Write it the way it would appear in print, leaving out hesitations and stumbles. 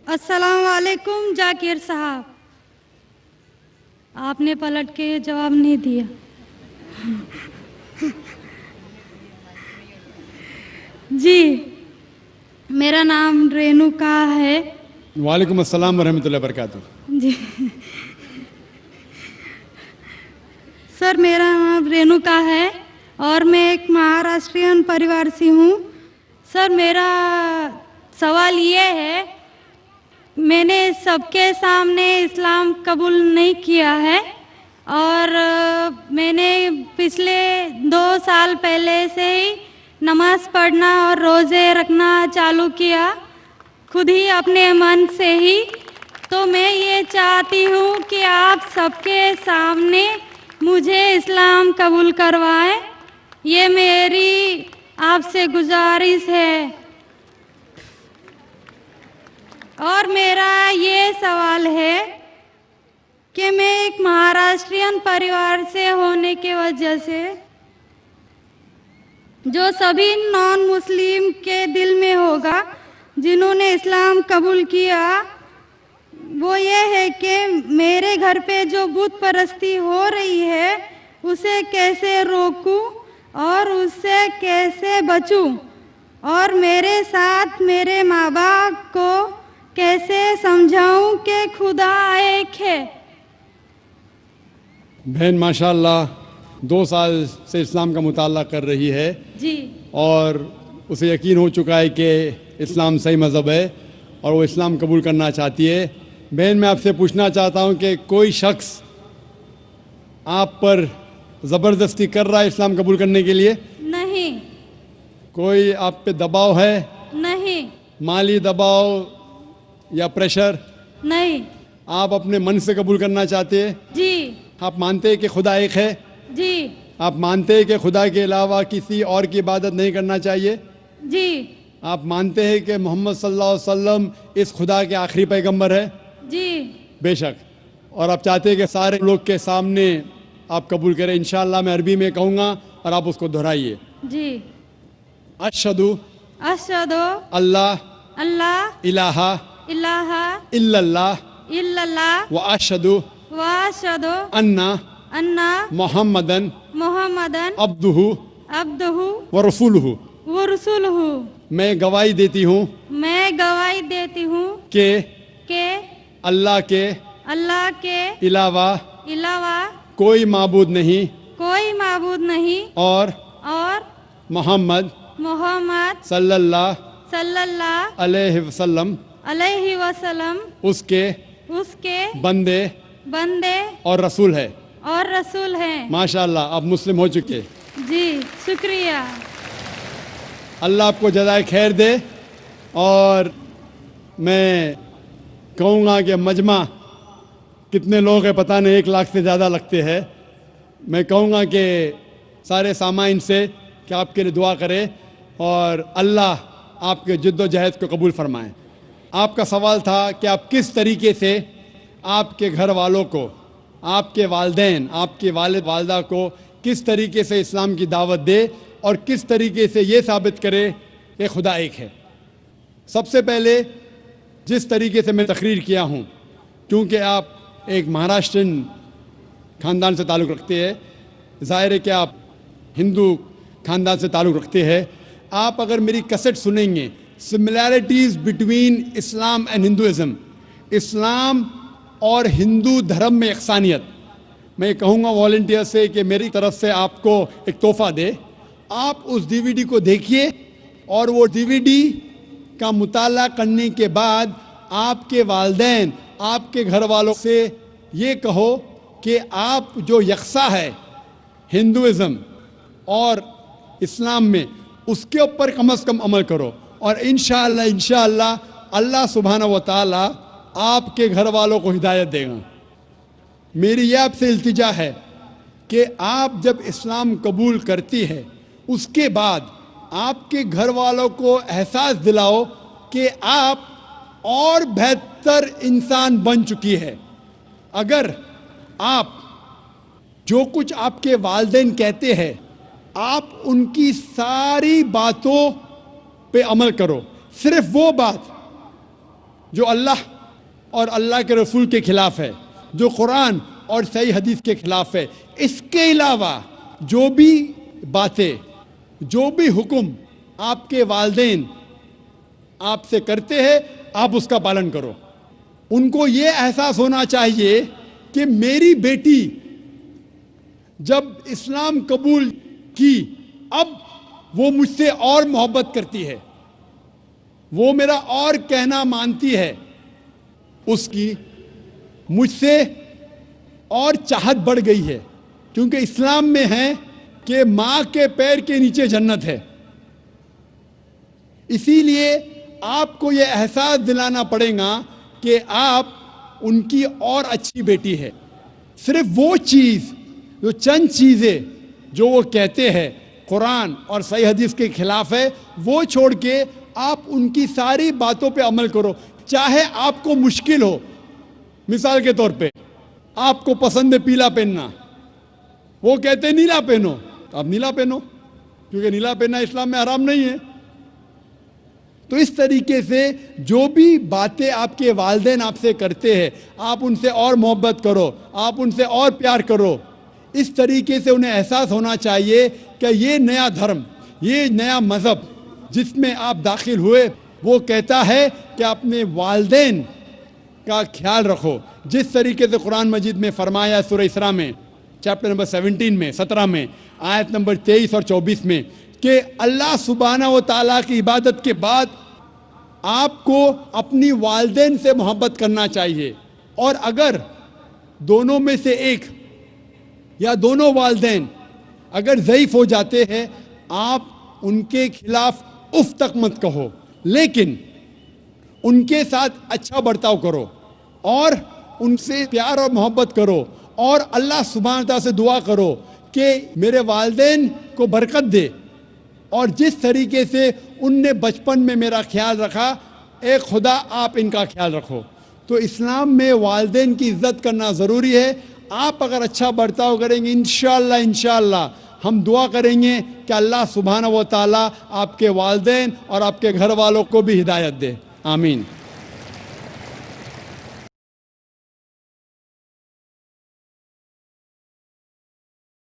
अस्सलाम वालेकुम जाकिर साहब, आपने पलट के जवाब नहीं दिया। जी, मेरा नाम रेणुका है। वालेकुम अस्सलाम वरहमतुल्लाहि वबरकातुहू। जी सर, मेरा नाम रेणुका है और मैं एक महाराष्ट्रियन परिवार से हूँ। सर, मेरा सवाल ये है, मैंने सबके सामने इस्लाम कबूल नहीं किया है और मैंने पिछले 2 साल पहले से ही नमाज़ पढ़ना और रोज़े रखना चालू किया, खुद ही अपने मन से ही। तो मैं ये चाहती हूँ कि आप सबके सामने मुझे इस्लाम कबूल करवाएं, ये मेरी आपसे गुजारिश है। और मेरा ये सवाल है कि मैं एक महाराष्ट्रियन परिवार से होने की वजह से जो सभी नॉन मुस्लिम के दिल में होगा जिन्होंने इस्लाम कबूल किया, वो ये है कि मेरे घर पे जो बुत परस्ती हो रही है उसे कैसे रोकूं और उससे कैसे बचूं, और मेरे साथ मेरे माँ बाप को कैसे समझाऊं कि खुदा एक है। बहन माशाअल्लाह 2 साल से इस्लाम का मुताला कर रही है जी, और उसे यकीन हो चुका है कि इस्लाम सही मज़हब है और वो इस्लाम कबूल करना चाहती है। बहन, मैं आपसे पूछना चाहता हूँ कि कोई शख्स आप पर ज़बरदस्ती कर रहा है इस्लाम कबूल करने के लिए? नहीं। कोई आप पे दबाव है? नहीं। माली दबाव या प्रेशर? नहीं। आप अपने मन से कबूल करना चाहते हैं? जी। आप मानते हैं कि खुदा एक है? जी। आप मानते हैं कि खुदा के अलावा किसी और की इबादत नहीं करना चाहिए? जी। आप मानते हैं कि मोहम्मद सल्लल्लाहु अलैहि वसल्लम इस खुदा के आखिरी पैगंबर है? जी। बेशक। और आप चाहते हैं कि सारे लोग के सामने आप कबूल करें? इंशाअल्लाह मैं अरबी में कहूँगा और आप उसको दोहराइए। जी। अशहदु अशहदु अल्लाह अल्लाह इलाहा इलाहा इल्लल्लाह इल्लल्लाह व अशहदु व अशहदु अन्ना अन्ना मोहम्मदन मुहम्मदन अब्दुहु अब्दुहु व रसूलुहु। व रसूलुहु। मैं गवाही देती हूँ मैं गवाही देती हूँ कि अल्लाह के अलावा अलावा कोई माबूद नहीं और मोहम्मद सल्लल्लाहु अलैहि वसल्लम उसके बंदे और रसूल है। माशाअल्लाह, आप मुस्लिम हो चुके। जी, शुक्रिया। अल्लाह आपको जज़ाए खैर दे। और मैं कहूँगा कि मजमा कितने लोग हैं पता नहीं, 1 लाख से ज़्यादा लगते हैं। मैं कहूँगा कि सारे सामाइन से कि आपके लिए दुआ करें और अल्लाह आपके जद्दोजहद को कबूल फरमाएं। आपका सवाल था कि आप किस तरीके से आपके घर वालों को, आपके वालिदैन, आपके वालिद वालदा को किस तरीके से इस्लाम की दावत दे और किस तरीके से ये साबित करे कि खुदा एक है। सबसे पहले जिस तरीके से मैं तकरीर किया हूँ, क्योंकि आप एक महाराष्ट्रन ख़ानदान से ताल्लुक़ रखते हैं, ज़ाहिर है कि आप हिंदू ख़ानदान से ताल्लुक़ रखते हैं। आप अगर मेरी कैसेट सुनेंगे, similarities between Islam and Hinduism, इस्लाम और हिंदू धर्म में यकसानियत, मैं कहूँगा वॉलंटियर से कि मेरी तरफ से आपको एक तोहफ़ा दे। आप उस डीवीडी को देखिए और वो डीवीडी का मुताला करने के बाद आपके वालिदैन, आपके घर वालों से ये कहो कि आप जो यकसा है हिंदुइज़म और इस्लाम में, उसके ऊपर कम से कम अमल करो और इंशाअल्लाह अल्लाह सुब्हानहू व तआला आपके घर वालों को हिदायत देगा। मेरी यह आपसे इल्तिजा है कि आप जब इस्लाम कबूल करती है, उसके बाद आपके घर वालों को एहसास दिलाओ कि आप और बेहतर इंसान बन चुकी है। अगर आप जो कुछ आपके वालिदैन कहते हैं, आप उनकी सारी बातों पे अमल करो। सिर्फ वो बात جو اللہ اور اللہ کے رسول کے خلاف ہے، جو قرآن اور صحیح حدیث کے خلاف ہے۔ اس کے علاوہ جو بھی باتیں، جو بھی حکم آپ کے والدین آپ سے کرتے ہیں، آپ اس کا پالن کرو۔ ان کو یہ احساس ہونا چاہیے کہ میری بیٹی جب اسلام قبول کی، اب وہ مجھ سے اور محبت کرتی ہے، وہ میرا اور کہنا مانتی ہے، اس کی مجھ سے اور چاہت بڑھ گئی ہے، کیونکہ اسلام میں ہے کہ ماں کے پیر کے نیچے جنت ہے۔ اسی لیے آپ کو یہ احساس دلانا پڑے گا کہ آپ ان کی اور اچھی بیٹی ہے۔ صرف وہ چیز، جو چند چیزیں جو وہ کہتے ہیں قرآن اور صحیح حدیث کے خلاف ہے، وہ چھوڑ کے آپ ان کی ساری باتوں پہ عمل کرو، چاہے آپ کو مشکل ہو۔ مثال کے طور پہ آپ کو پسند ہے پیلا پہننا، وہ کہتے ہیں نیلا پہنو، آپ نیلا پہنو، کیونکہ نیلا پہننا اسلام میں حرام نہیں ہے۔ تو اس طریقے سے جو بھی باتیں آپ کے والدین آپ سے کرتے ہیں، آپ ان سے اور محبت کرو، آپ ان سے اور پیار کرو۔ اس طریقے سے انہیں احساس ہونا چاہیے کہ یہ نیا دھرم، یہ نیا مذہب جس میں آپ داخل ہوئے، وہ کہتا ہے کہ اپنے والدین کا خیال رکھو، جس طریقے سے قرآن مجید میں فرمایا سورہ اسراء میں چیپٹر نمبر 17 میں آیت نمبر 23 اور 24 میں کہ اللہ سبحانہ و تعالیٰ کی عبادت کے بعد آپ کو اپنی والدین سے محبت کرنا چاہیے، اور اگر دونوں میں سے ایک یا دونوں والدین اگر ضعیف ہو جاتے ہیں، آپ ان کے خلاف اف تک مت کہو، لیکن ان کے ساتھ اچھا برتاؤ کرو اور ان سے پیار اور محبت کرو، اور اللہ سبحانہ تعالیٰ سے دعا کرو کہ میرے والدین کو برکت دے، اور جس طریقے سے ان نے بچپن میں میرا خیال رکھا، اے خدا آپ ان کا خیال رکھو۔ تو اسلام میں والدین کی عزت کرنا ضروری ہے۔ آپ اگر اچھا برتاؤ کریں گے، انشاءاللہ ہم دعا کریں گے کہ اللہ سبحانہ و تعالیٰ آپ کے والدین اور آپ کے گھر والوں کو بھی ہدایت دے۔ آمین۔